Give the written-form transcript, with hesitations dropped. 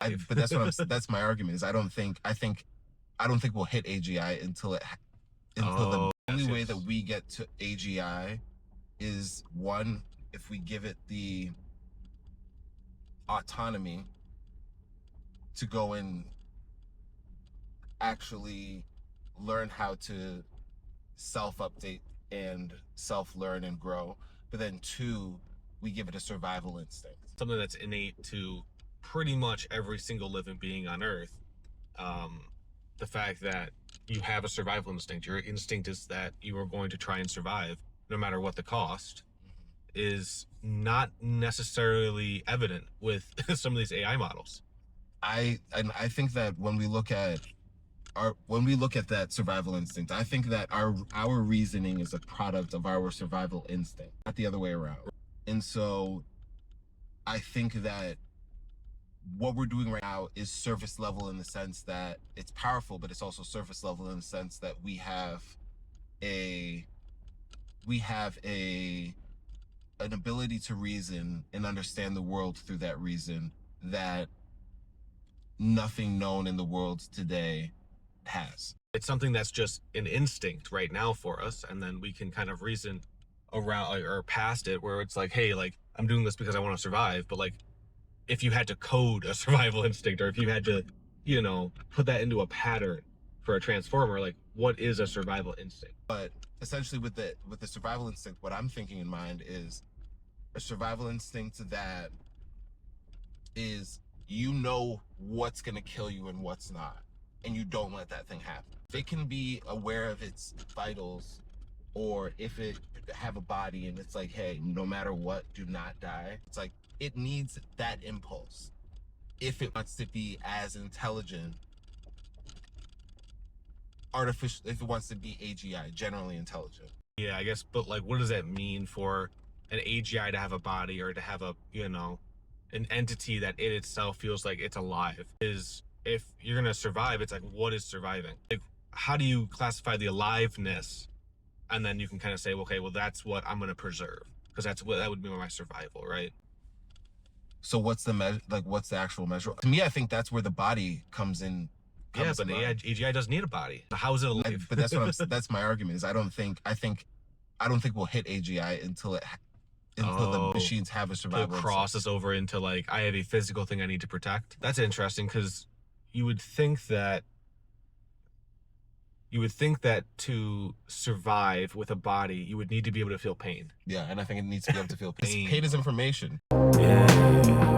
But that's my argument is I don't think we'll hit AGI until the only way that we get to AGI is, one, if we give it the autonomy to go and actually learn how to self-update and self-learn and grow. But then two, we give it a survival instinct. Something that's innate to pretty much every single living being on Earth. The fact that you have a survival instinct, your instinct is that you are going to try and survive no matter what the cost, is not necessarily evident with some of these AI models. I think that when we look at that survival instinct, I think that our reasoning is a product of our survival instinct, not the other way around. And so I think that what we're doing right now is surface level in the sense that it's powerful, but it's also surface level in the sense that we have an ability to reason and understand the world through that reason that nothing known in the world today has. It's something that's just an instinct right now for us, and then we can kind of reason around or past it, where it's like, hey, like, I'm doing this because I want to survive. But like, if you had to code a survival instinct, or if you had to, you know, put that into a pattern for a transformer, like, what is a survival instinct? But essentially with the survival instinct, what I'm thinking in mind is a survival instinct that is, you know what's going to kill you and what's not, and you don't let that thing happen. If it can be aware of its vitals, or if it have a body and it's like, hey, no matter what, do not die. It's like, it needs that impulse if it wants to be as intelligent, if it wants to be AGI, generally intelligent. Yeah, I guess, but like, what does that mean for an AGI to have a body, or to have a, you know, an entity that it itself feels like it's alive? Is, if you're gonna survive, it's like, what is surviving? Like, how do you classify the aliveness? And then you can kind of say, okay, well, that's what I'm gonna preserve, because that would be my survival, right? So what's the measure? Like, what's the actual measure? To me, I think that's where the body comes in. Yeah, but AGI doesn't need a body. So how is it alive? But that's my argument. Is I don't think we'll hit AGI until the machines have a survival. It crosses over into, like, I have a physical thing I need to protect. That's interesting, because you would think that to survive with a body, you would need to be able to feel pain. Yeah, and I think it needs to be able to feel pain. Pain is information. Yeah.